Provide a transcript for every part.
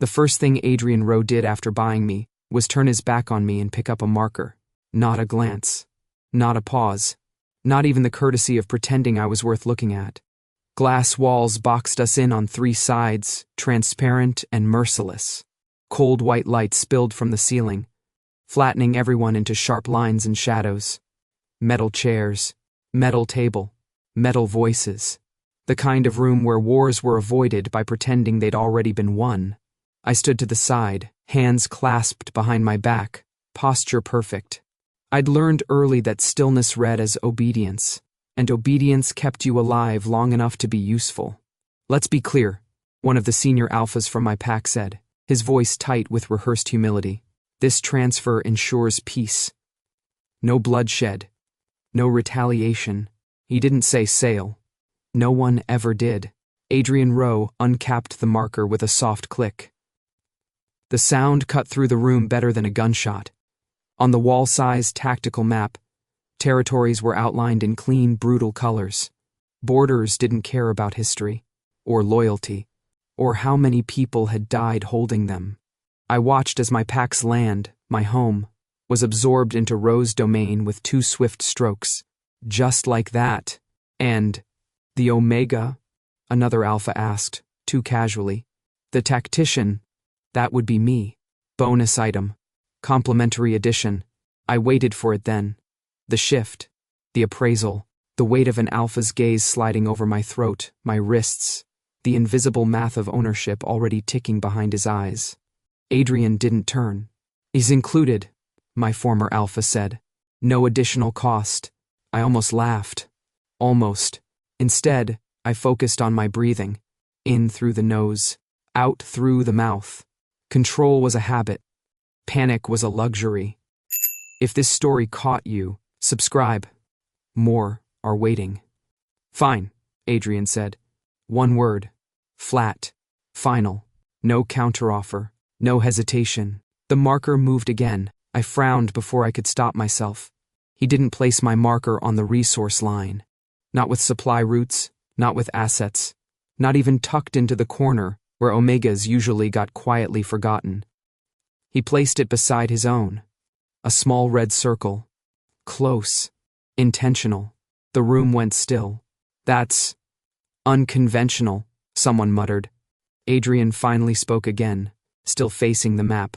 The first thing Adrian Rowe did after buying me was turn his back on me and pick up a marker. Not a glance. Not a pause. Not even the courtesy of pretending I was worth looking at. Glass walls boxed us in on 3 sides, transparent and merciless. Cold white light spilled from the ceiling, flattening everyone into sharp lines and shadows. Metal chairs, metal table, metal voices. The kind of room where wars were avoided by pretending they'd already been won. I stood to the side, hands clasped behind my back, posture perfect. I'd learned early that stillness read as obedience, and obedience kept you alive long enough to be useful. "Let's be clear," one of the senior alphas from my pack said, his voice tight with rehearsed humility. "This transfer ensures peace. No bloodshed. No retaliation." He didn't say sail. No one ever did. Adrian Rowe uncapped the marker with a soft click. The sound cut through the room better than a gunshot. On the wall-sized tactical map, territories were outlined in clean, brutal colors. Borders didn't care about history, or loyalty, or how many people had died holding them. I watched as my pack's land, my home, was absorbed into Rowe's domain with 2 swift strokes. Just like that. And, "The Omega?" another alpha asked, too casually. "The tactician? That would be me. Bonus item. Complimentary edition." I waited for it then. The shift. The appraisal. The weight of an alpha's gaze sliding over my throat, my wrists. The invisible math of ownership already ticking behind his eyes. Adrian didn't turn. "He's included," my former alpha said. "No additional cost." I almost laughed. Almost. Instead, I focused on my breathing. In through the nose. Out through the mouth. Control was a habit. Panic was a luxury. If this story caught you, subscribe. More are waiting. "Fine," Adrian said. One word. Flat. Final. No counteroffer. No hesitation. The marker moved again. I frowned before I could stop myself. He didn't place my marker on the resource line. Not with supply routes, not with assets, not even tucked into the corner where omegas usually got quietly forgotten. He placed it beside his own. A small red circle. Close. Intentional. The room went still. "That's unconventional," someone muttered. Adrian finally spoke again, still facing the map.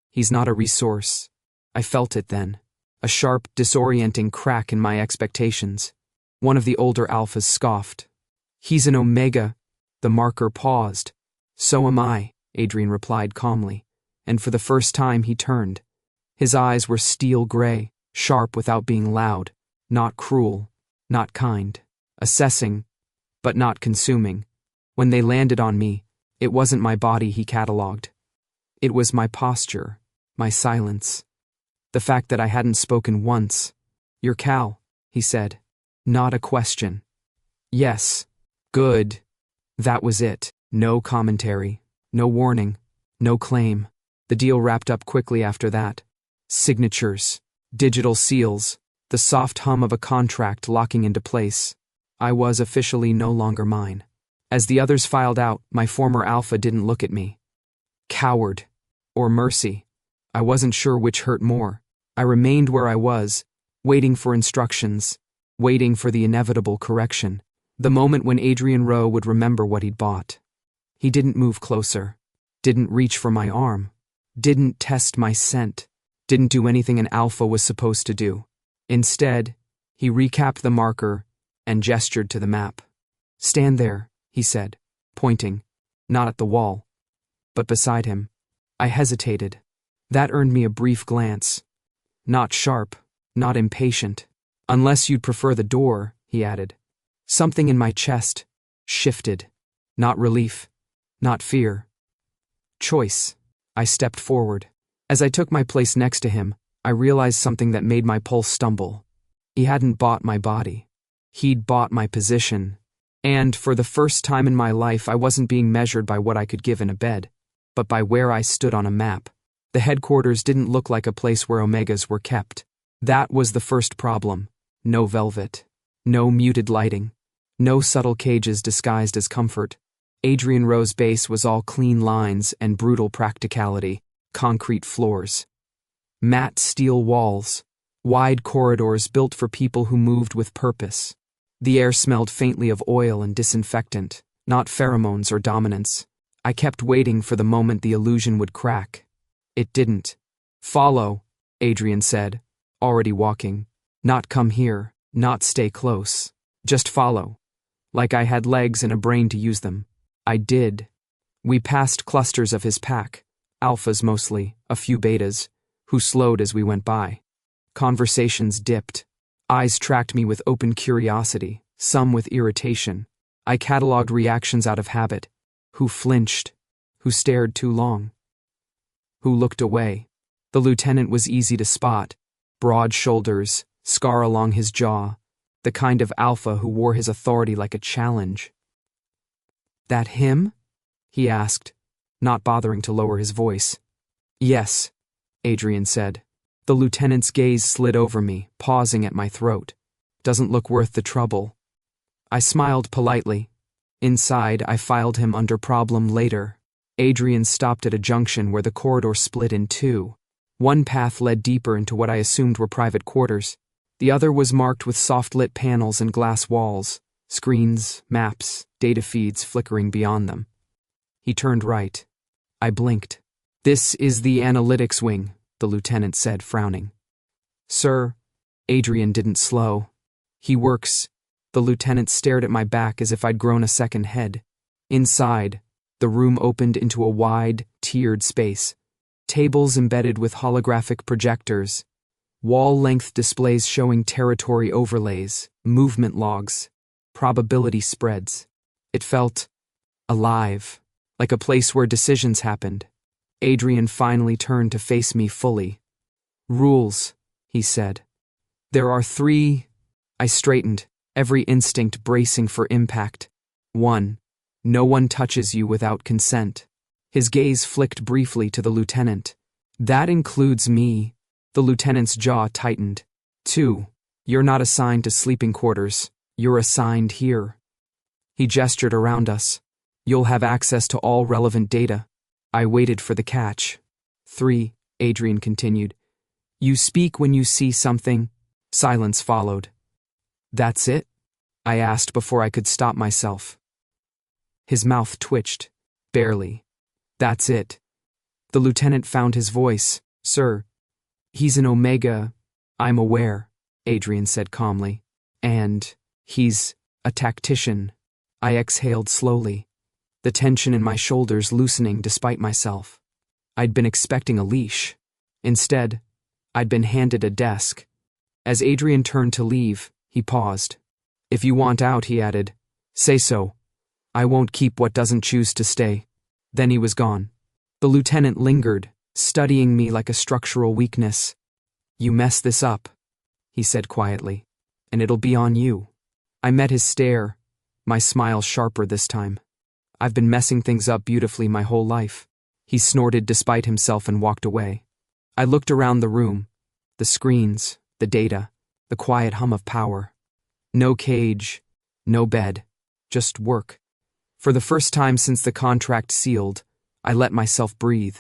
"He's not a resource." I felt it then. A sharp, disorienting crack in my expectations. One of the older alphas scoffed. "He's an omega." The marker paused. "So am I," Adrian replied calmly, and for the first time he turned. His eyes were steel gray, sharp without being loud, not cruel, not kind, assessing, but not consuming. When they landed on me, it wasn't my body he catalogued. It was my posture, my silence. The fact that I hadn't spoken once. "You're Cal," he said. Not a question. "Yes." "Good." That was it. No commentary. No warning. No claim. The deal wrapped up quickly after that. Signatures. Digital seals. The soft hum of a contract locking into place. I was officially no longer mine. As the others filed out, my former alpha didn't look at me. Coward. Or mercy. I wasn't sure which hurt more. I remained where I was, waiting for instructions, waiting for the inevitable correction, the moment when Adrian Rowe would remember what he'd bought. He didn't move closer, didn't reach for my arm, didn't test my scent, didn't do anything an alpha was supposed to do. Instead, he recapped the marker and gestured to the map. "Stand there," he said, pointing, not at the wall, but beside him. I hesitated. That earned me a brief glance. Not sharp, not impatient. "Unless you'd prefer the door," he added. Something in my chest shifted. Not relief, not fear. Choice. I stepped forward. As I took my place next to him, I realized something that made my pulse stumble. He hadn't bought my body. He'd bought my position. And for the first time in my life, I wasn't being measured by what I could give in a bed, but by where I stood on a map. The headquarters didn't look like a place where omegas were kept. That was the first problem. No velvet. No muted lighting. No subtle cages disguised as comfort. ADRIAN ROWE's base was all clean lines and brutal practicality, concrete floors. Matte steel walls, wide corridors built for people who moved with purpose. The air smelled faintly of oil and disinfectant, not pheromones or dominance. I kept waiting for the moment the illusion would crack. It didn't. "Follow," Adrian said, already walking. "Not come here, not stay close. Just follow." Like I had legs and a brain to use them. I did. We passed clusters of his pack, alphas mostly, a few betas, who slowed as we went by. Conversations dipped. Eyes tracked me with open curiosity, some with irritation. I cataloged reactions out of habit. Who flinched? Who stared too long? Who looked away? The lieutenant was easy to spot. Broad shoulders, scar along his jaw, the kind of alpha who wore his authority like a challenge. "That him?" he asked, not bothering to lower his voice. "Yes," Adrian said. The lieutenant's gaze slid over me, pausing at my throat. "Doesn't look worth the trouble." I smiled politely. Inside, I filed him under problem later. Adrian stopped at a junction where the corridor split in two. One path led deeper into what I assumed were private quarters. The other was marked with soft-lit panels and glass walls, screens, maps, data feeds flickering beyond them. He turned right. I blinked. "This is the analytics wing," the lieutenant said, frowning. "Sir," Adrian didn't slow. "He works." The lieutenant stared at my back as if I'd grown a second head. Inside, the room opened into a wide, tiered space. Tables embedded with holographic projectors. Wall-length displays showing territory overlays, movement logs, probability spreads. It felt alive, like a place where decisions happened. Adrian finally turned to face me fully. "Rules," he said. "There are 3. I straightened, every instinct bracing for impact. 1. No one touches you without consent. His gaze flicked briefly to the lieutenant. "That includes me." The lieutenant's jaw tightened. 2. You're not assigned to sleeping quarters. You're assigned here. He gestured around us. "You'll have access to all relevant data." I waited for the catch. 3. Adrian continued. "You speak when you see something." Silence followed. "That's it?" I asked before I could stop myself. His mouth twitched. "Barely. That's it." The lieutenant found his voice. "Sir, he's an Omega." "I'm aware," Adrian said calmly. "And he's a tactician." I exhaled slowly, the tension in my shoulders loosening despite myself. I'd been expecting a leash. Instead, I'd been handed a desk. As Adrian turned to leave, he paused. "If you want out," he added, "say so. I won't keep what doesn't choose to stay." Then he was gone. The lieutenant lingered, studying me like a structural weakness. "You mess this up," he said quietly, "and it'll be on you." I met his stare, my smile sharper this time. "I've been messing things up beautifully my whole life." He snorted despite himself and walked away. I looked around the room, the screens, the data, the quiet hum of power. No cage, no bed, just work. For the first time since the contract sealed, I let myself breathe.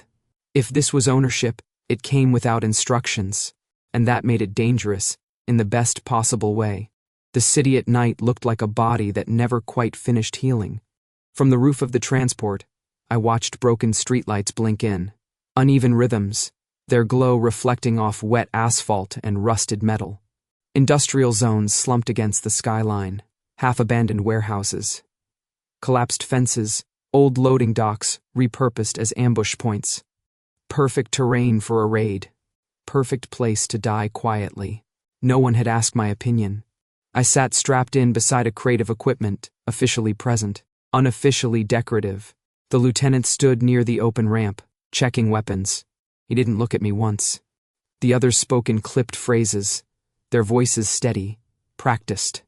If this was ownership, it came without instructions, and that made it dangerous, in the best possible way. The city at night looked like a body that never quite finished healing. From the roof of the transport, I watched broken streetlights blink in. Uneven rhythms, their glow reflecting off wet asphalt and rusted metal. Industrial zones slumped against the skyline, half-abandoned warehouses. Collapsed fences, old loading docks repurposed as ambush points. Perfect terrain for a raid. Perfect place to die quietly. No one had asked my opinion. I sat strapped in beside a crate of equipment, officially present, unofficially decorative. The lieutenant stood near the open ramp, checking weapons. He didn't look at me once. The others spoke in clipped phrases, their voices steady, practiced.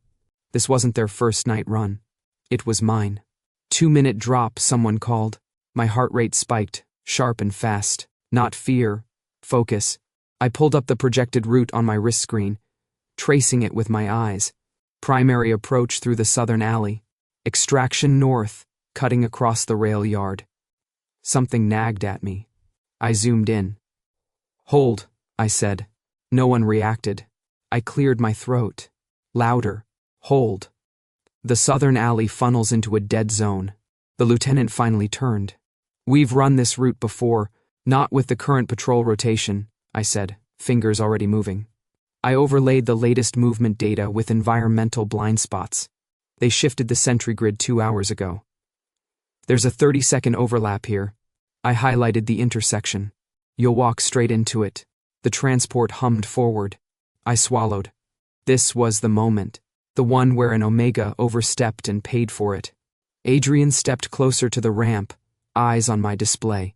This wasn't their first night run. It was mine. 2-minute drop, someone called. My heart rate spiked, sharp and fast. Not fear, focus. I pulled up the projected route on my wrist screen, tracing it with my eyes. Primary approach through the southern alley. Extraction north, cutting across the rail yard. Something nagged at me. I zoomed in. "Hold," I said. No one reacted. I cleared my throat. Louder. "Hold." The southern alley funnels into a dead zone. The lieutenant finally turned. "We've run this route before, not with the current patrol rotation," I said, fingers already moving. I overlaid the latest movement data with environmental blind spots. They shifted the sentry grid 2 hours ago. "There's a 30-second overlap here." I highlighted the intersection. "You'll walk straight into it." The transport hummed forward. I swallowed. This was the moment. The one where an Omega overstepped and paid for it. Adrian stepped closer to the ramp, eyes on my display.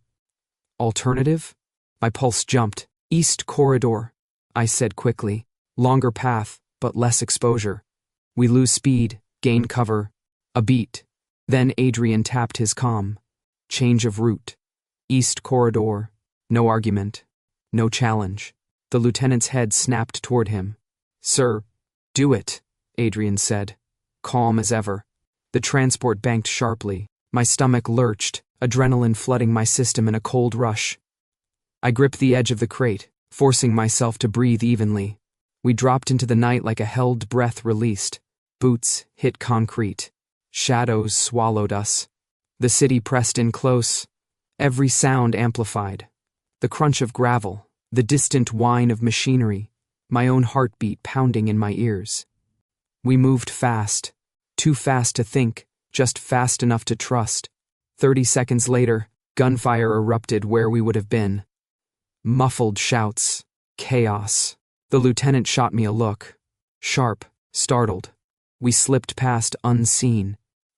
"Alternative?" My pulse jumped. "East corridor," I said quickly. "Longer path, but less exposure. We lose speed, gain cover." A beat. Then Adrian tapped his comm. Change of route. East corridor. No argument. No challenge. The lieutenant's head snapped toward him. "Sir, do it," Adrian said, calm as ever. The transport banked sharply. My stomach lurched, adrenaline flooding my system in a cold rush. I gripped the edge of the crate, forcing myself to breathe evenly. We dropped into the night like a held breath released. Boots hit concrete. Shadows swallowed us. The city pressed in close. Every sound amplified. The crunch of gravel, the distant whine of machinery, my own heartbeat pounding in my ears. We moved fast. Too fast to think, just fast enough to trust. 30 seconds later, gunfire erupted where we would have been. Muffled shouts. Chaos. The lieutenant shot me a look. Sharp, startled. We slipped past unseen.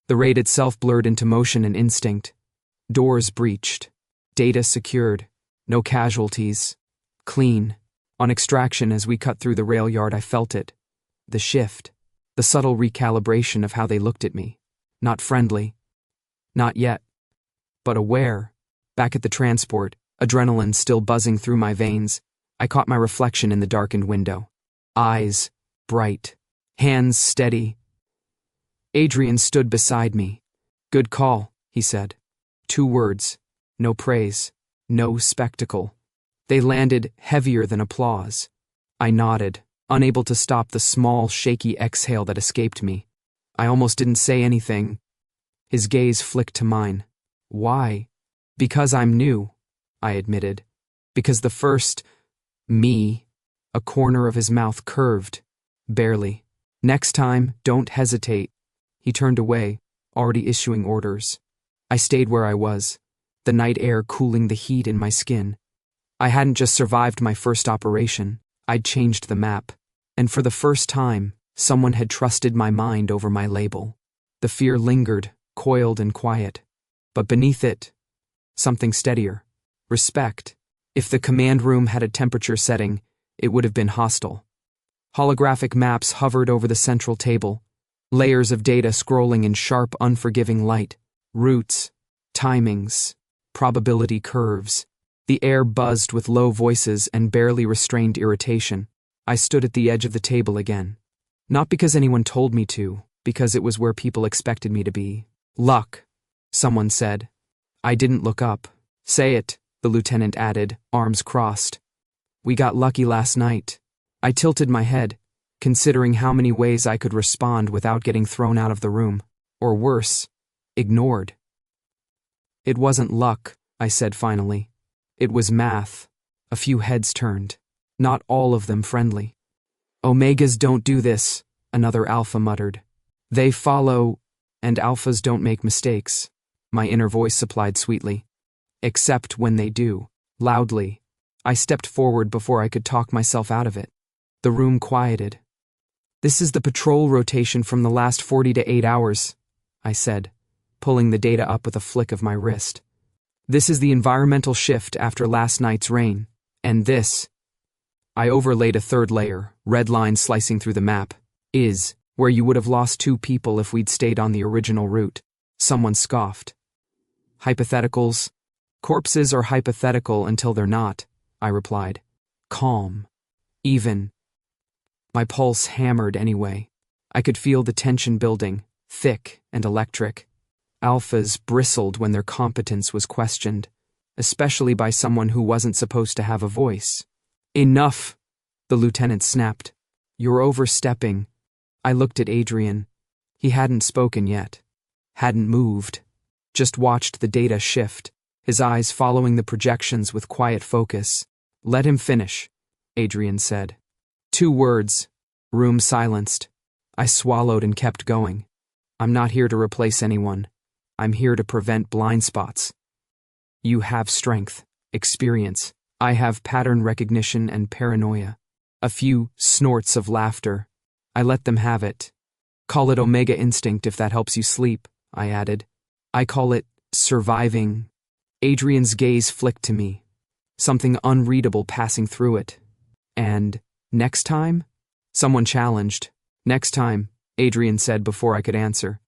The raid itself blurred into motion and instinct. Doors breached. Data secured. No casualties. Clean. On extraction as we cut through the rail yard I felt it. The shift. The subtle recalibration of how they looked at me. Not friendly. Not yet. But aware. Back at the transport, adrenaline still buzzing through my veins, I caught my reflection in the darkened window. Eyes bright. Hands steady. Adrian stood beside me. "Good call," he said. 2 words. No praise. No spectacle. They landed heavier than applause. I nodded, unable to stop the small, shaky exhale that escaped me. I almost didn't say anything. His gaze flicked to mine. "Why?" "Because I'm new," I admitted. "Because the first... me..." A corner of his mouth curved. Barely. "Next time, don't hesitate." He turned away, already issuing orders. I stayed where I was, the night air cooling the heat in my skin. I hadn't just survived my first operation, I'd changed the map. And for the first time, someone had trusted my mind over my label. The fear lingered, coiled and quiet. But beneath it, something steadier. Respect. If the command room had a temperature setting, it would have been hostile. Holographic maps hovered over the central table, layers of data scrolling in sharp, unforgiving light. Routes, timings, probability curves. The air buzzed with low voices and barely restrained irritation. I stood at the edge of the table again. Not because anyone told me to, because it was where people expected me to be. "Luck," someone said. I didn't look up. "Say it," the lieutenant added, arms crossed. "We got lucky last night." I tilted my head, considering how many ways I could respond without getting thrown out of the room. Or worse, ignored. "It wasn't luck," I said finally. "It was math." A few heads turned. Not all of them friendly. "Omegas don't do this," another alpha muttered. "They follow, and alphas don't make mistakes," my inner voice supplied sweetly. "Except when they do." Loudly. I stepped forward before I could talk myself out of it. The room quieted. "This is the patrol rotation from the last 40 to 8 hours, I said, pulling the data up with a flick of my wrist. "This is the environmental shift after last night's rain. And this," I overlaid a third layer, red line slicing through the map, "is where you would have lost 2 people if we'd stayed on the original route." Someone scoffed. "Hypotheticals? Corpses are hypothetical until they're not," I replied. Calm. Even. My pulse hammered anyway. I could feel the tension building, thick and electric. Alphas bristled when their competence was questioned, especially by someone who wasn't supposed to have a voice. "Enough!" the lieutenant snapped. "You're overstepping." I looked at Adrian. He hadn't spoken yet. Hadn't moved. Just watched the data shift, his eyes following the projections with quiet focus. "Let him finish," Adrian said. 2 words. Room silenced. I swallowed and kept going. "I'm not here to replace anyone. I'm here to prevent blind spots. You have strength, experience. I have pattern recognition and paranoia." A few snorts of laughter. I let them have it. "Call it omega instinct if that helps you sleep," I added. "I call it surviving." Adrian's gaze flicked to me, something unreadable passing through it. "And next time?" someone challenged. "Next time," Adrian said before I could answer.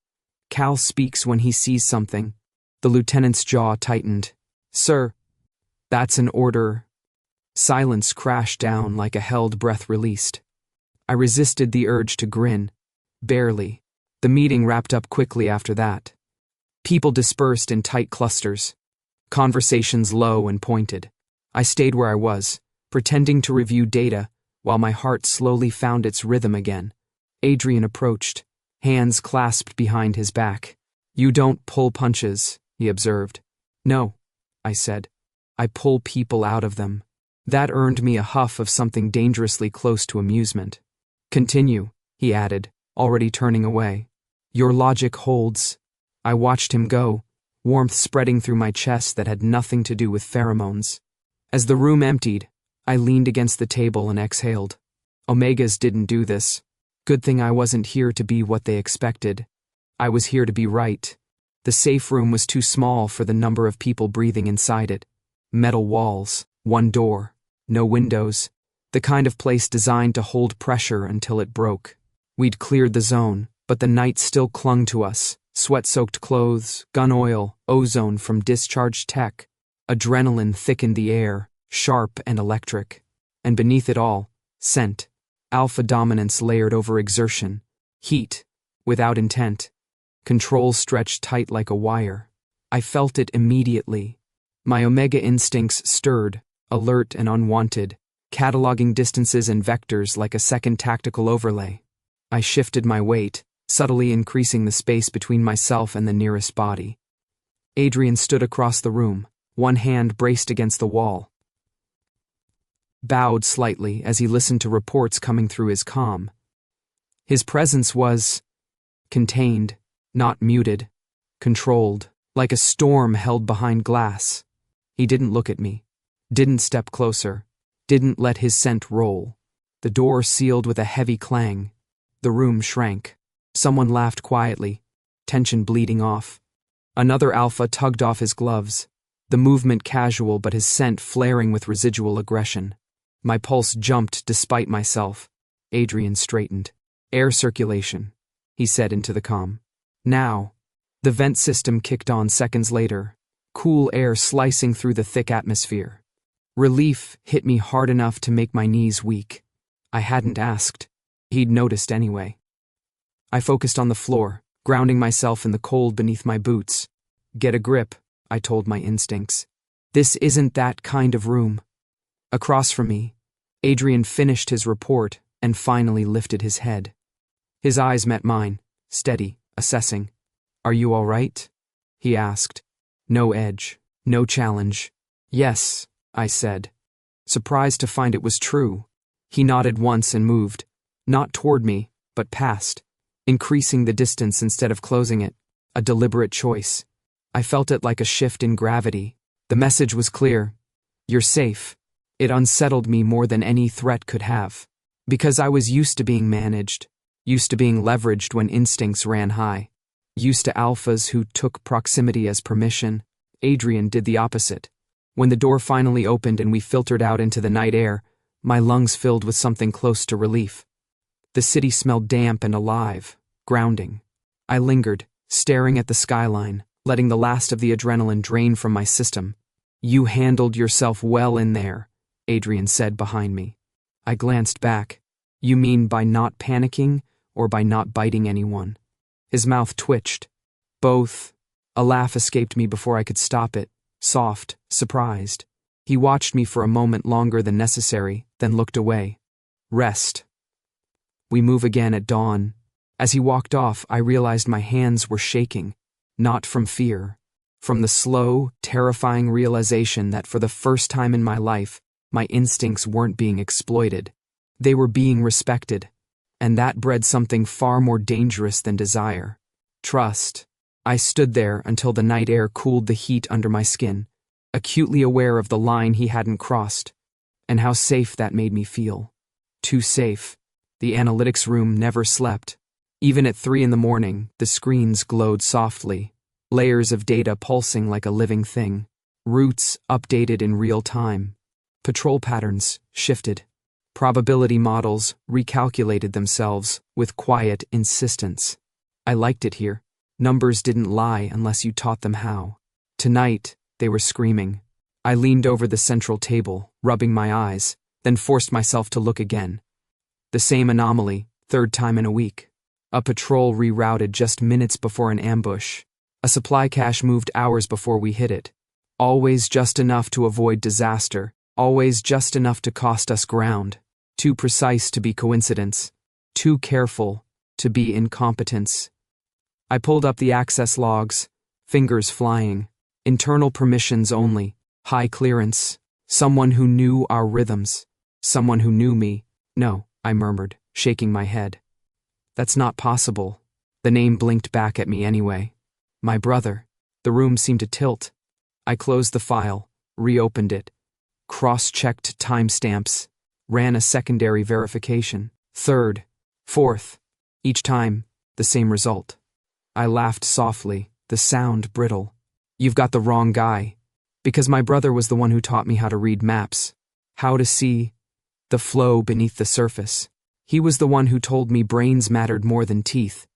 "Cal speaks when he sees something." The lieutenant's jaw tightened. "Sir, that's an order." Silence crashed down like a held breath released. I resisted the urge to grin. Barely. The meeting wrapped up quickly after that. People dispersed in tight clusters. Conversations low and pointed. I stayed where I was, pretending to review data, while my heart slowly found its rhythm again. Adrian approached, hands clasped behind his back. "You don't pull punches," he observed. "No," I said. "I pull people out of them." That earned me a huff of something dangerously close to amusement. "Continue," he added, already turning away. "Your logic holds." I watched him go, warmth spreading through my chest that had nothing to do with pheromones. As the room emptied, I leaned against the table and exhaled. Omegas didn't do this. Good thing I wasn't here to be what they expected. I was here to be right. The safe room was too small for the number of people breathing inside it. Metal walls, 1 door, no windows. The kind of place designed to hold pressure until it broke. We'd cleared the zone, but the night still clung to us. Sweat-soaked clothes, gun oil, ozone from discharged tech. Adrenaline thickened the air, sharp and electric. And beneath it all, scent. Alpha dominance layered over exertion. Heat, without intent. Control stretched tight like a wire. I felt it immediately. My omega instincts stirred, alert and unwanted, cataloging distances and vectors like a second tactical overlay. I shifted my weight, subtly increasing the space between myself and the nearest body. Adrian stood across the room, one hand braced against the wall. Bowed slightly as he listened to reports coming through his comm. His presence was contained, not muted, controlled, like a storm held behind glass. He didn't look at me, didn't step closer, didn't let his scent roll. The door sealed with a heavy clang. The room shrank. Someone laughed quietly, tension bleeding off. Another alpha tugged off his gloves, the movement casual but his scent flaring with residual aggression. My pulse jumped despite myself. Adrian straightened. "Air circulation," he said into the comm. "Now." The vent system kicked on seconds later, cool air slicing through the thick atmosphere. Relief hit me hard enough to make my knees weak. I hadn't asked. He'd noticed anyway. I focused on the floor, grounding myself in the cold beneath my boots. "Get a grip," I told my instincts. "This isn't that kind of room." Across from me, Adrian finished his report and finally lifted his head. His eyes met mine, steady, assessing. "Are you all right?" he asked. No edge, no challenge. "Yes," I said, surprised to find it was true. He nodded once and moved, not toward me, but past, increasing the distance instead of closing it, a deliberate choice. I felt it like a shift in gravity. The message was clear. "You're safe." It unsettled me more than any threat could have. Because I was used to being managed, used to being leveraged when instincts ran high, used to alphas who took proximity as permission. Adrian did the opposite. When the door finally opened and we filtered out into the night air, my lungs filled with something close to relief. The city smelled damp and alive, grounding. I lingered, staring at the skyline, letting the last of the adrenaline drain from my system. "You handled yourself well in there," Adrian said behind me. I glanced back. "You mean by not panicking or by not biting anyone?" His mouth twitched. "Both," A laugh escaped me before I could stop it, soft, surprised. He watched me for a moment longer than necessary, then looked away. Rest. We move again at dawn. As he walked off, I realized my hands were shaking, not from fear, from the slow, terrifying realization that for the first time in my life, my instincts weren't being exploited. They were being respected, and that bred something far more dangerous than desire. Trust. I stood there until the night air cooled the heat under my skin, acutely aware of the line he hadn't crossed, and how safe that made me feel. Too safe. The analytics room never slept. Even at 3 a.m, the screens glowed softly, layers of data pulsing like a living thing, routes updated in real time. Patrol patterns shifted. Probability models recalculated themselves with quiet insistence. I liked it here. Numbers didn't lie unless you taught them how. Tonight, they were screaming. I leaned over the central table, rubbing my eyes, then forced myself to look again. The same anomaly, 3rd time in a week. A patrol rerouted just minutes before an ambush. A supply cache moved hours before we hit it. Always just enough to avoid disaster, always just enough to cost us ground. Too precise to be coincidence. Too careful to be incompetence. I pulled up the access logs, fingers flying. Internal permissions only, high clearance. Someone who knew our rhythms. Someone who knew me. No, I murmured, shaking my head. That's not possible. The name blinked back at me anyway. My brother. The room seemed to tilt. I closed the file, reopened it, cross-checked timestamps, ran a secondary verification. 3rd, 4th. Each time, the same result. I laughed softly, the sound brittle. You've got the wrong guy. Because my brother was the one who taught me how to read maps, how to see the flow beneath the surface. He was the one who told me brains mattered more than teeth.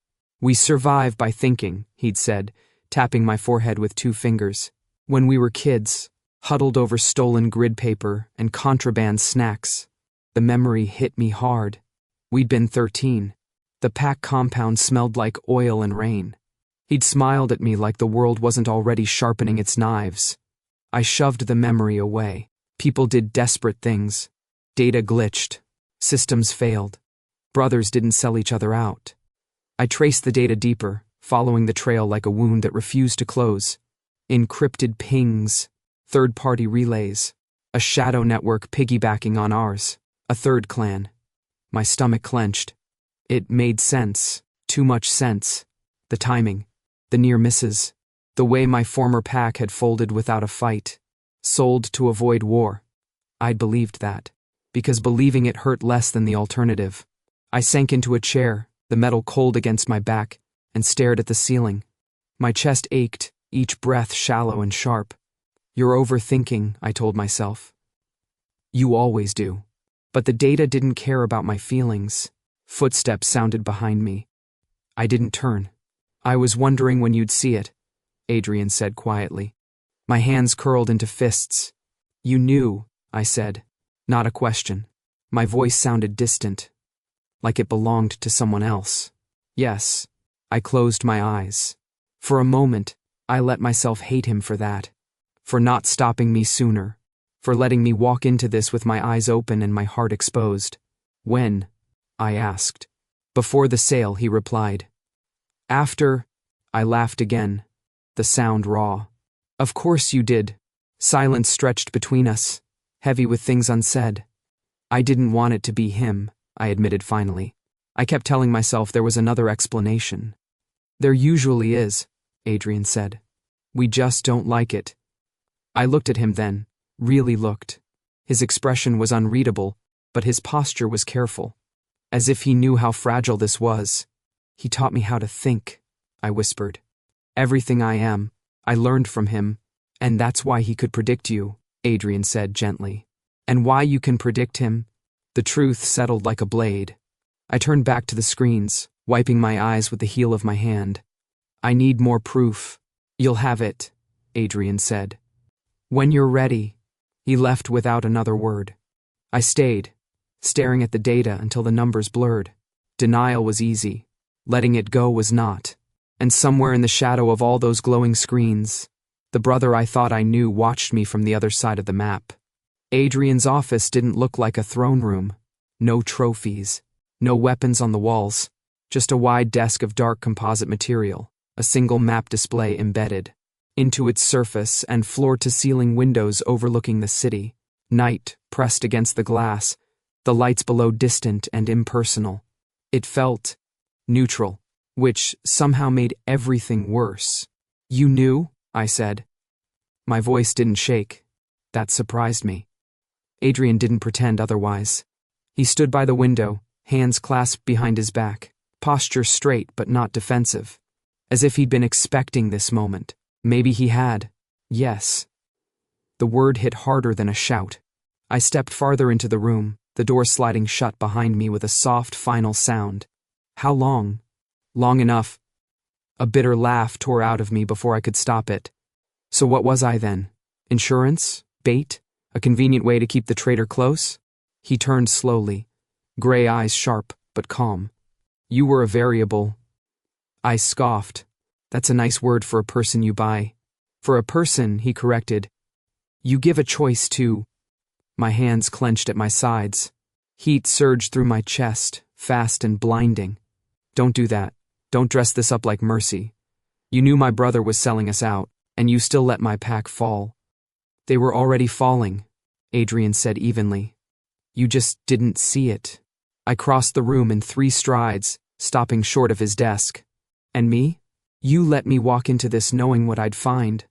We survive by thinking, he'd said, tapping my forehead with 2 fingers. When we were kids, huddled over stolen grid paper and contraband snacks, the memory hit me hard. We'd been 13. The pack compound smelled like oil and rain. He'd smiled at me like the world wasn't already sharpening its knives. I shoved the memory away. People did desperate things. Data glitched. Systems failed. Brothers didn't sell each other out. I traced the data deeper, following the trail like a wound that refused to close. Encrypted pings, third-party relays, a shadow network piggybacking on ours, a 3rd clan. My stomach clenched. It made sense, too much sense. The timing, the near misses, the way my former pack had folded without a fight, sold to avoid war. I'd believed that, because believing it hurt less than the alternative. I sank into a chair, the metal cold against my back, and stared at the ceiling. My chest ached, each breath shallow and sharp. You're overthinking, I told myself. You always do. But the data didn't care about my feelings. Footsteps sounded behind me. I didn't turn. I was wondering when you'd see it, Adrian said quietly. My hands curled into fists. You knew, I said. Not a question. My voice sounded distant, like it belonged to someone else. Yes. I closed my eyes. For a moment, I let myself hate him for that. For not stopping me sooner. For letting me walk into this with my eyes open and my heart exposed. When? I asked. Before the sale, he replied. After, I laughed again, the sound raw. Of course you did. Silence stretched between us, heavy with things unsaid. I didn't want it to be him, I admitted finally. I kept telling myself there was another explanation. There usually is, Adrian said. We just don't like it. I looked at him then, really looked. His expression was unreadable, but his posture was careful. As if he knew how fragile this was. He taught me how to think, I whispered. Everything I am, I learned from him, and that's why he could predict you, Adrian said gently. And why you can predict him? The truth settled like a blade. I turned back to the screens, wiping my eyes with the heel of my hand. I need more proof. You'll have it, Adrian said. When you're ready. He left without another word. I stayed, staring at the data until the numbers blurred. Denial was easy. Letting it go was not. And somewhere in the shadow of all those glowing screens, the brother I thought I knew watched me from the other side of the map. Adrian's office didn't look like a throne room. No trophies, no weapons on the walls, just a wide desk of dark composite material, a single map display embedded into its surface, and floor-to-ceiling windows overlooking the city. Night pressed against the glass, the lights below distant and impersonal. It felt neutral, which somehow made everything worse. "You knew?" I said. My voice didn't shake. That surprised me. Adrian didn't pretend otherwise. He stood by the window, hands clasped behind his back, posture straight but not defensive, as if he'd been expecting this moment. Maybe he had. Yes. The word hit harder than a shout. I stepped farther into the room, the door sliding shut behind me with a soft, final sound. How long? Long enough. A bitter laugh tore out of me before I could stop it. So what was I then? Insurance? Bait? A convenient way to keep the traitor close? He turned slowly, gray eyes sharp but calm. "You were a variable." I scoffed. "That's a nice word for a person you buy." "For a person," he corrected. "You give a choice to." My hands clenched at my sides. Heat surged through my chest, fast and blinding. "Don't do that. Don't dress this up like mercy. You knew my brother was selling us out, and you still let my pack fall." "They were already falling," Adrian said evenly. "You just didn't see it." I crossed the room in 3 strides, stopping short of his desk. "And me? You let me walk into this knowing what I'd find."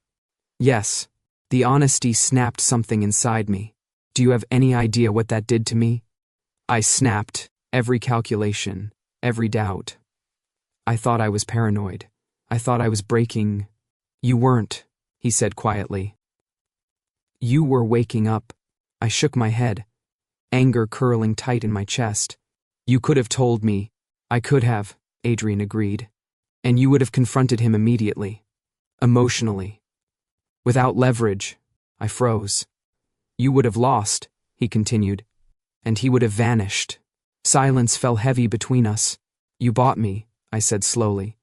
"Yes." The honesty snapped something inside me. "Do you have any idea what that did to me?" I snapped, every calculation, every doubt. I thought I was paranoid. I thought I was breaking. "You weren't," he said quietly. "You were waking up." I shook my head, anger curling tight in my chest. "You could have told me." "I could have," Adrian agreed. "And you would have confronted him immediately. Emotionally. Without leverage." I froze. "You would have lost," he continued. "And he would have vanished." Silence fell heavy between us. "You bought me," I said slowly,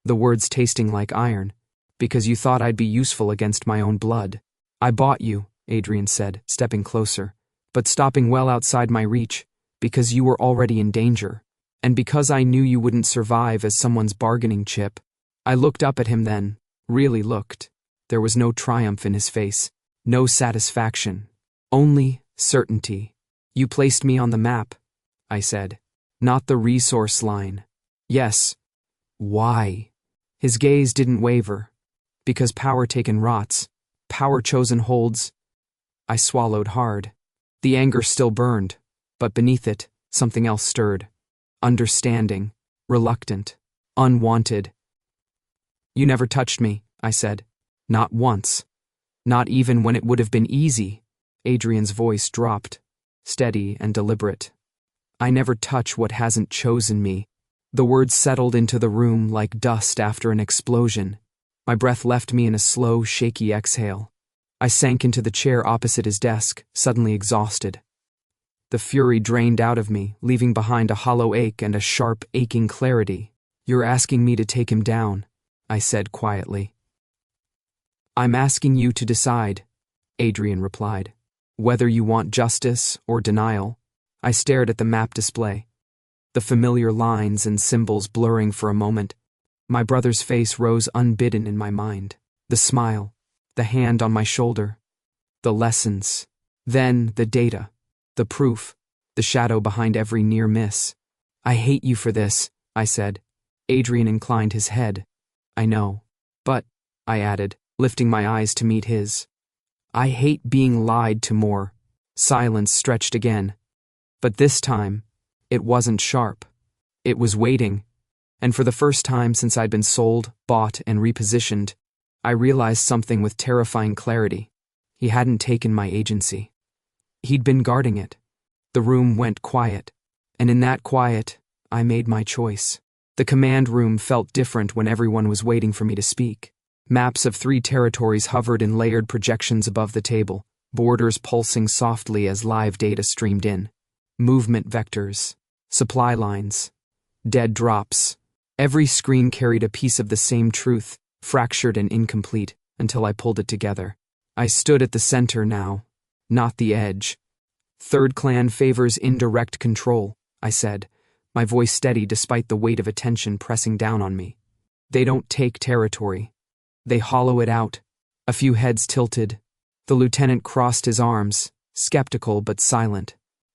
the words tasting like iron, "because you thought I'd be useful against my own blood." "I bought you," Adrian said, stepping closer, "but stopping well outside my reach, because you were already in danger, and because I knew you wouldn't survive as someone's bargaining chip." I looked up at him then, really looked. There was no triumph in his face, no satisfaction, only certainty. "You placed me on the map," I said, "not the resource line." "Yes." "Why?" His gaze didn't waver. "Because power taken rots, power chosen holds." I swallowed hard. The anger still burned, but beneath it, something else stirred. Understanding, reluctant, unwanted. "You never touched me," I said. "Not once. Not even when it would have been easy." Adrian's voice dropped, steady and deliberate. "I never touch what hasn't chosen me." The words settled into the room like dust after an explosion. My breath left me in a slow, shaky exhale. I sank into the chair opposite his desk, suddenly exhausted. The fury drained out of me, leaving behind a hollow ache and a sharp, aching clarity. "You're asking me to take him down," I said quietly. "I'm asking you to decide," Adrian replied. "Whether you want justice or denial." I stared at the map display, the familiar lines and symbols blurring for a moment. My brother's face rose unbidden in my mind. The smile, the hand on my shoulder, the lessons, then the data, the proof, the shadow behind every near miss. "I hate you for this," I said. Adrian inclined his head. "I know. But," I added, lifting my eyes to meet his, "I hate being lied to more." Silence stretched again. But this time, it wasn't sharp. It was waiting. And for the first time since I'd been sold, bought, and repositioned, I realized something with terrifying clarity. He hadn't taken my agency. He'd been guarding it. The room went quiet. And in that quiet, I made my choice. The command room felt different when everyone was waiting for me to speak. Maps of 3 territories hovered in layered projections above the table, borders pulsing softly as live data streamed in. Movement vectors, supply lines, dead drops, Every screen carried a piece of the same truth, fractured and incomplete, until I pulled it together. I stood at the center now, not the edge. Third clan favors indirect control, I said, my voice steady despite the weight of attention pressing down on me. They don't take territory. They hollow it out. A few heads tilted. The lieutenant crossed his arms, skeptical but silent.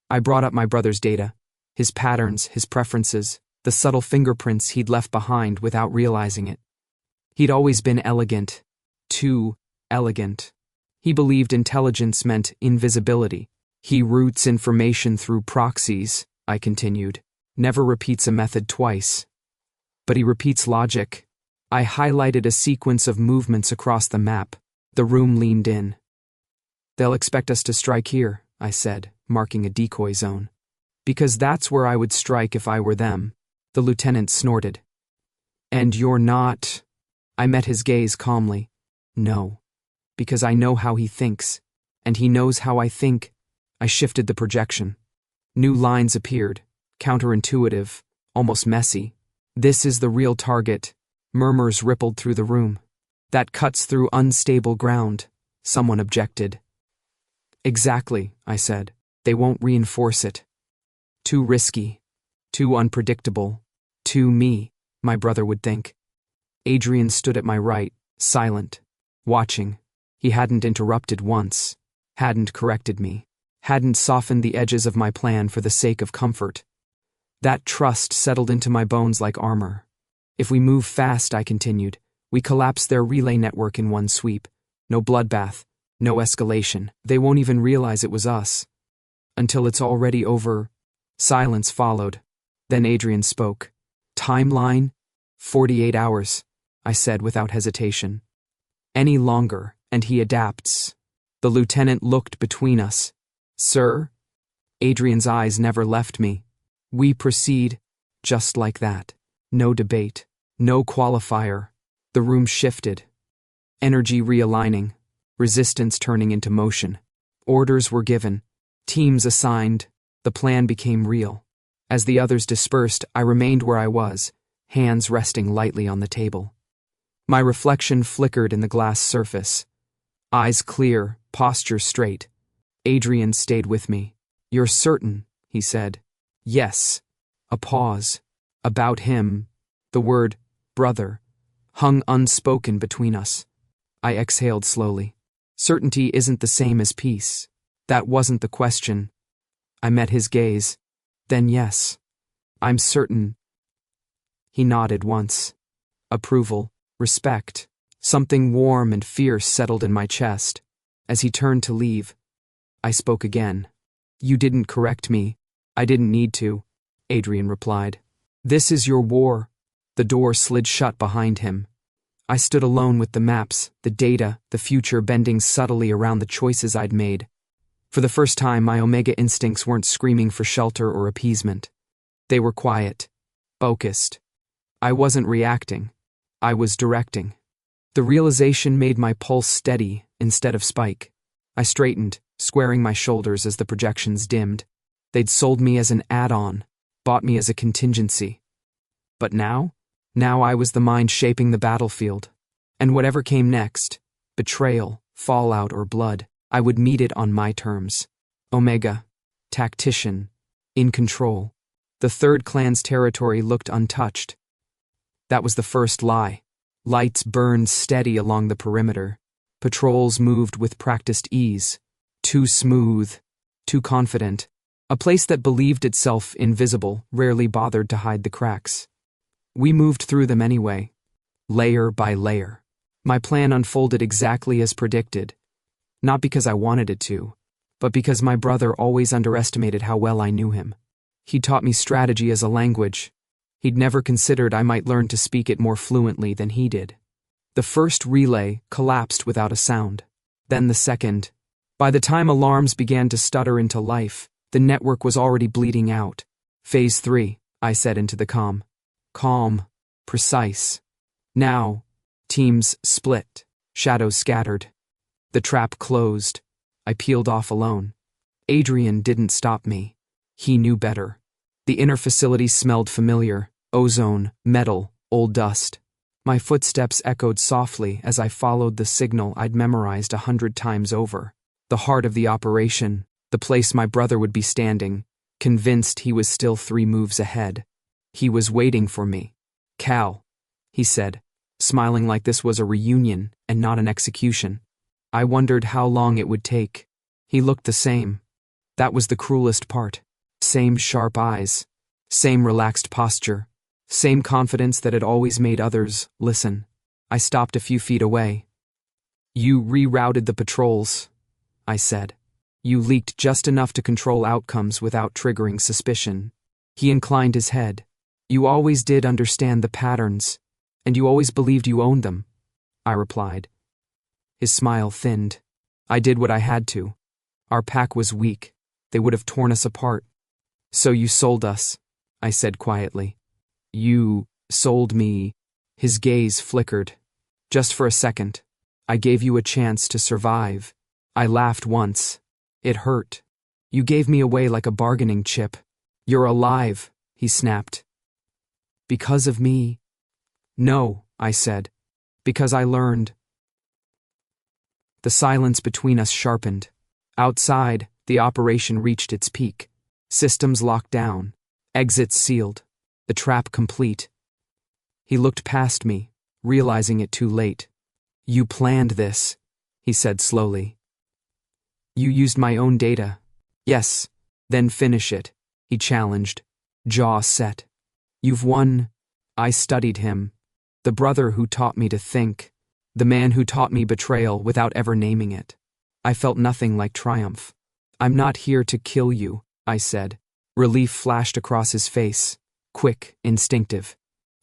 I brought up my brother's data, his patterns, his preferences, the subtle fingerprints he'd left behind without realizing it. He'd always been elegant. Too elegant. He believed intelligence meant invisibility. He routes information through proxies, I continued. Never repeats a method twice. But he repeats logic. I highlighted a sequence of movements across the map. The room leaned in. They'll expect us to strike here, I said, marking a decoy zone. Because that's where I would strike if I were them. The lieutenant snorted. And you're not... I met his gaze calmly. No. Because I know how he thinks. And he knows how I think. I shifted the projection. New lines appeared. Counterintuitive. Almost messy. This is the real target. Murmurs rippled through the room. That cuts through unstable ground. Someone objected. Exactly, I said. They won't reinforce it. Too risky. Too unpredictable. Too me, my brother would think. Adrian stood at my right, silent, watching. He hadn't interrupted once. Hadn't corrected me. Hadn't softened the edges of my plan for the sake of comfort. That trust settled into my bones like armor. If we move fast, I continued, we collapse their relay network in one sweep. No bloodbath, no escalation. They won't even realize it was us. Until it's already over. Silence followed. Then Adrian spoke. Timeline? 48 hours, I said without hesitation. Any longer, and he adapts. The lieutenant looked between us. Sir? Adrian's eyes never left me. We proceed, just like that. No debate. No qualifier. The room shifted. Energy realigning. Resistance turning into motion. Orders were given. Teams assigned. The plan became real. As the others dispersed, I remained where I was, hands resting lightly on the table. My reflection flickered in the glass surface. Eyes clear, posture straight. Adrian stayed with me. You're certain, he said. Yes. A pause. About him. The word, brother, hung unspoken between us. I exhaled slowly. Certainty isn't the same as peace. That wasn't the question. I met his gaze. Then yes. I'm certain. He nodded once. Approval, respect. Something warm and fierce settled in my chest. As he turned to leave, I spoke again. You didn't correct me. I didn't need to, Adrian replied. This is your war. The door slid shut behind him. I stood alone with the maps, the data, the future bending subtly around the choices I'd made. For the first time, my Omega instincts weren't screaming for shelter or appeasement. They were quiet, focused. I wasn't reacting. I was directing. The realization made my pulse steady instead of spike. I straightened, squaring my shoulders as the projections dimmed. They'd sold me as an add-on, bought me as a contingency. But now I was the mind shaping the battlefield. And whatever came next, betrayal, fallout, or blood, I would meet it on my terms. Omega, tactician, in control. The third clan's territory looked untouched. That was the first lie. Lights burned steady along the perimeter. Patrols moved with practiced ease. Too smooth, too confident. A place that believed itself invisible rarely bothered to hide the cracks. We moved through them anyway, layer by layer. My plan unfolded exactly as predicted. Not because I wanted it to, but because my brother always underestimated how well I knew him. He taught me strategy as a language. He'd never considered I might learn to speak it more fluently than he did. The first relay collapsed without a sound. Then the second. By the time alarms began to stutter into life, the network was already bleeding out. Phase 3, I said into the comm. Calm, precise. Now, teams split, shadows scattered. The trap closed. I peeled off alone. Adrian didn't stop me. He knew better. The inner facility smelled familiar. Ozone, metal, Old dust. My footsteps echoed softly as I followed the signal I'd memorized 100 times over. The heart of the operation, the place my brother would be standing, convinced he was still 3 moves ahead. He was waiting for me. "Cal," he said, smiling like this was a reunion and not an execution. I wondered how long it would take. He looked the same. That was the cruelest part. Same sharp eyes. Same relaxed posture. Same confidence that had always made others listen. I stopped a few feet away. "You rerouted the patrols," I said. "You leaked just enough to control outcomes without triggering suspicion." He inclined his head. "You always did understand the patterns, and you always believed you owned them," I replied. His smile thinned. "I did what I had to. Our pack was weak. They would have torn us apart." "So you sold us," I said quietly. "You sold me." His gaze flickered. "Just for a second. I gave you a chance to survive." I laughed once. It hurt. "You gave me away like a bargaining chip." "You're alive," he snapped. "Because of me?" "No," I said. "Because I learned." The silence between us sharpened. Outside, the operation reached its peak. Systems locked down. Exits sealed. The trap complete. He looked past me, realizing it too late. "You planned this," he said slowly. "You used my own data." "Yes, then finish it," he challenged, jaw set. "You've won." I studied him. The brother who taught me to think. The man who taught me betrayal without ever naming it. I felt nothing like triumph. "I'm not here to kill you," I said. Relief flashed across his face. Quick, instinctive.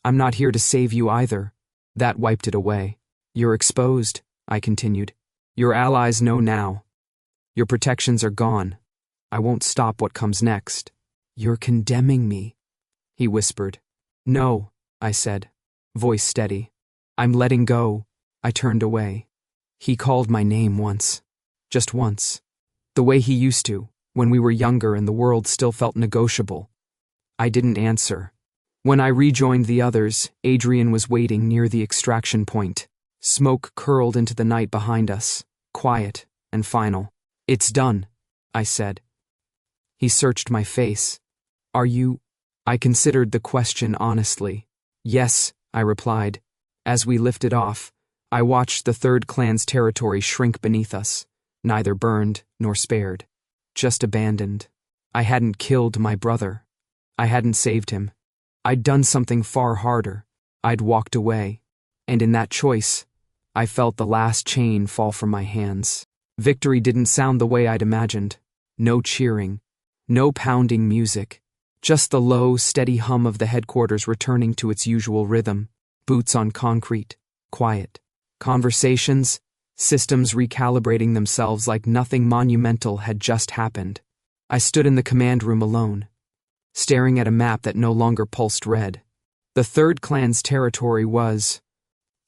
"I'm not here to save you either." That wiped it away. "You're exposed," I continued. "Your allies know now. Your protections are gone. I won't stop what comes next." "You're condemning me," he whispered. "No," I said, voice steady. "I'm letting go." I turned away. He called my name once. Just once. The way he used to, when we were younger and the world still felt negotiable. I didn't answer. When I rejoined the others, Adrian was waiting near the extraction point. Smoke curled into the night behind us, quiet and final. "It's done," I said. He searched my face. "Are you?" I considered the question honestly. "Yes," I replied. As we lifted off, I watched the third clan's territory shrink beneath us, neither burned nor spared, just abandoned. I hadn't killed my brother. I hadn't saved him. I'd done something far harder. I'd walked away. And in that choice, I felt the last chain fall from my hands. Victory didn't sound the way I'd imagined. No cheering. No pounding music. Just the low, steady hum of the headquarters returning to its usual rhythm. Boots on concrete. Quiet. Conversations. Systems recalibrating themselves like nothing monumental had just happened. I stood in the command room alone, staring at a map that no longer pulsed red. The third clan's territory was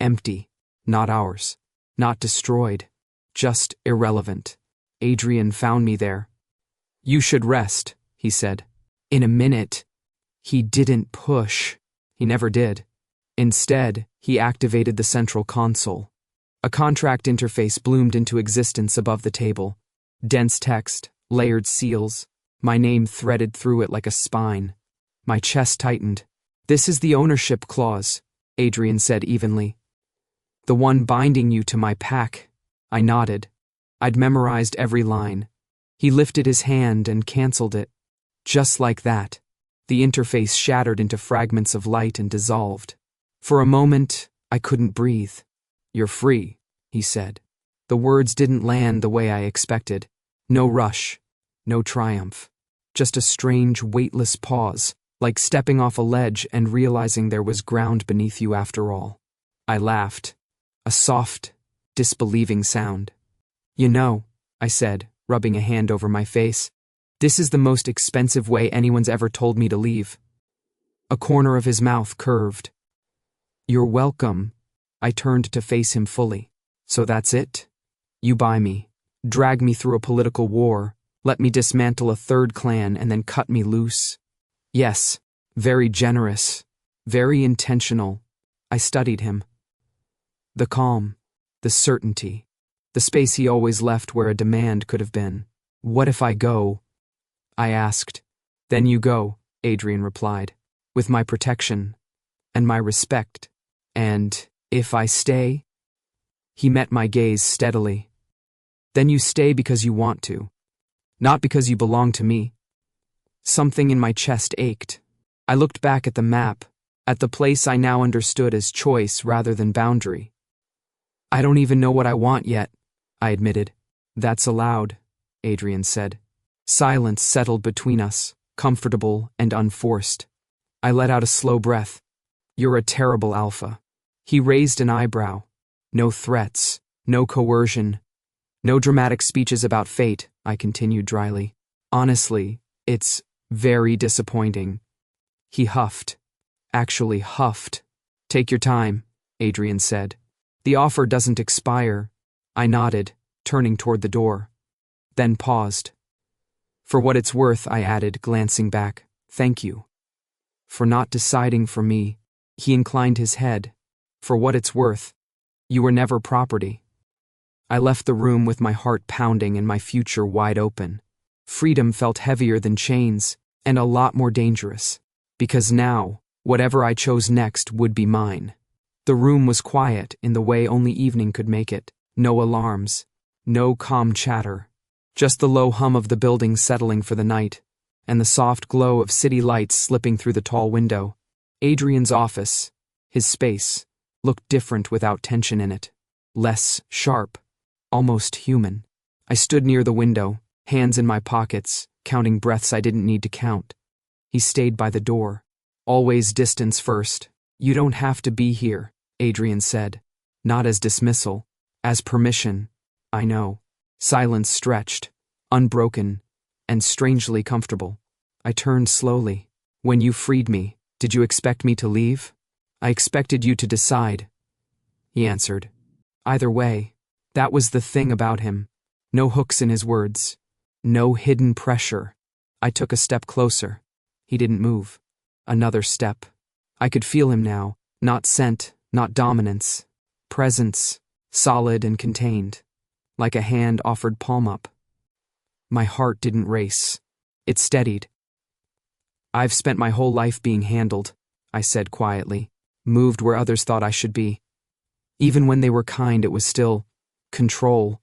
empty. Not ours. Not destroyed. Just irrelevant. Adrian found me there. "You should rest," he said. "In a minute." He didn't push. He never did. Instead, he activated the central console. A contract interface bloomed into existence above the table. Dense text, layered seals, my name threaded through it like a spine. My chest tightened. "This is the ownership clause," Adrian said evenly. "The one binding you to my pack." I nodded. I'd memorized every line. He lifted his hand and canceled it. Just like that, the interface shattered into fragments of light and dissolved. For a moment, I couldn't breathe. "You're free," he said. The words didn't land the way I expected. No rush, no triumph. Just a strange, weightless pause, like stepping off a ledge and realizing there was ground beneath you after all. I laughed. A soft, disbelieving sound. "You know," I said, rubbing a hand over my face, "this is the most expensive way anyone's ever told me to leave." A corner of his mouth curved. "You're welcome." I turned to face him fully. "So that's it? You buy me, drag me through a political war, let me dismantle a third clan and then cut me loose?" "Yes, very generous, very intentional," I studied him. The calm, the certainty, the space he always left where a demand could have been. What if I go? I asked. Then you go, Adrian replied, with my protection and my respect. And if I stay? He met my gaze steadily. Then you stay because you want to, not because you belong to me. Something in my chest ached. I looked back at the map, at the place I now understood as choice rather than boundary. I don't even know what I want yet, I admitted. That's allowed, Adrian said. Silence settled between us, comfortable and unforced. I let out a slow breath. You're a terrible alpha. He raised an eyebrow. No threats, no coercion, no dramatic speeches about fate, I continued dryly. Honestly, it's very disappointing. He huffed. Actually huffed. Take your time, Adrian said. The offer doesn't expire. I nodded, turning toward the door. Then paused. For what it's worth, I added, glancing back, thank you. For not deciding for me. He inclined his head. For what it's worth. You were never property. I left the room with my heart pounding and my future wide open. Freedom felt heavier than chains, and a lot more dangerous. Because now, whatever I chose next would be mine. The room was quiet in the way only evening could make it. No alarms. No calm chatter. Just the low hum of the building settling for the night, and the soft glow of city lights slipping through the tall window. Adrian's office, his space, looked different without tension in it. Less sharp, almost human. I stood near the window, hands in my pockets, counting breaths I didn't need to count. He stayed by the door. Always distance first. You don't have to be here, Adrian said. Not as dismissal, as permission. I know. Silence stretched, unbroken, and strangely comfortable. I turned slowly. When you freed me, did you expect me to leave? I expected you to decide, he answered. Either way, that was the thing about him. No hooks in his words. No hidden pressure. I took a step closer. He didn't move. Another step. I could feel him now. Not scent, not dominance. Presence, solid and contained. Like a hand offered palm up. My heart didn't race. It steadied. I've spent my whole life being handled, I said quietly. Moved where others thought I should be. Even when they were kind, it was still control.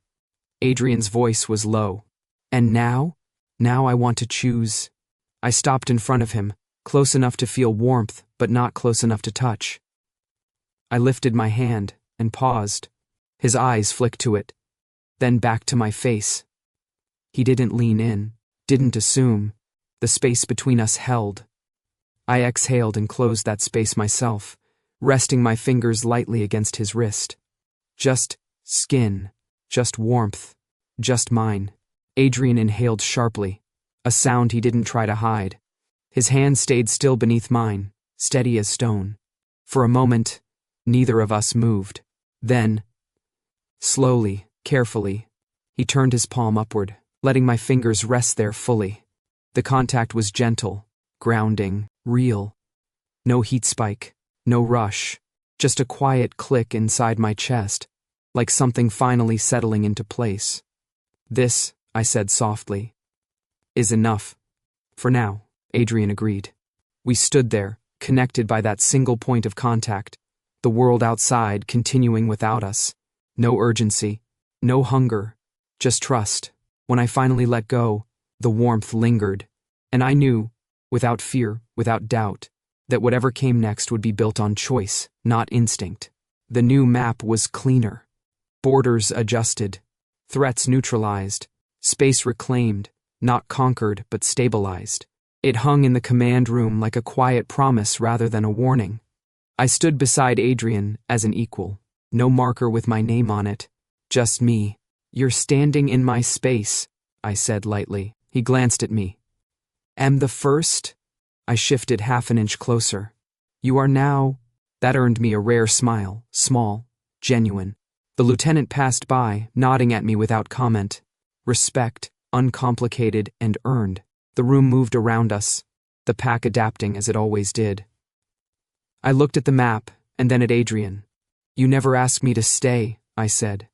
Adrian's voice was low. And now? Now I want to choose. I stopped in front of him, close enough to feel warmth, but not close enough to touch. I lifted my hand and paused. His eyes flicked to it, then back to my face. He didn't lean in, didn't assume. The space between us held. I exhaled and closed that space myself, resting my fingers lightly against his wrist. Just skin, just warmth, just mine. Adrian inhaled sharply, a sound he didn't try to hide. His hand stayed still beneath mine, steady as stone. For a moment, neither of us moved. Then, slowly, carefully, he turned his palm upward, letting my fingers rest there fully. The contact was gentle, grounding, real. No heat spike, no rush, just a quiet click inside my chest, like something finally settling into place. This, I said softly, is enough. For now, Adrian agreed. We stood there, connected by that single point of contact, the world outside continuing without us. No urgency, no hunger, just trust. When I finally let go, the warmth lingered, and I knew, without fear, without doubt, that whatever came next would be built on choice, not instinct. The new map was cleaner. Borders adjusted, threats neutralized, space reclaimed, not conquered but stabilized. It hung in the command room like a quiet promise rather than a warning. I stood beside Adrian as an equal, no marker with my name on it, just me. You're standing in my space, I said lightly. He glanced at me. Am the first? I shifted half an inch closer. You are now. That earned me a rare smile, small, genuine. The lieutenant passed by, nodding at me without comment. Respect, uncomplicated and earned. The room moved around us, the pack adapting as it always did. I looked at the map, and then at Adrian. You never asked me to stay, I said.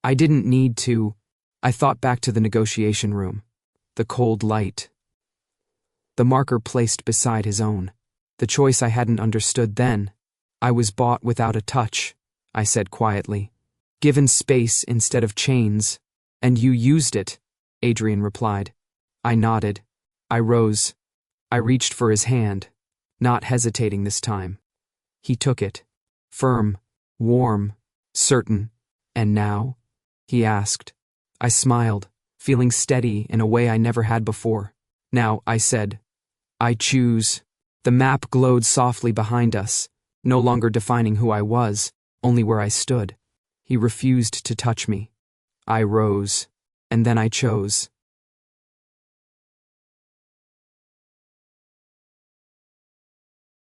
I didn't need to. I thought back to the negotiation room. The cold light. The marker placed beside his own. The choice I hadn't understood then. I was bought without a touch, I said quietly. Given space instead of chains. And you used it, Adrian replied. I nodded. I rose. I reached for his hand, not hesitating this time. He took it. Firm, warm, certain. And now? He asked. I smiled, feeling steady in a way I never had before. Now, I said, I choose. The map glowed softly behind us, no longer defining who I was, only where I stood. He refused to touch me. I rose, and then I chose.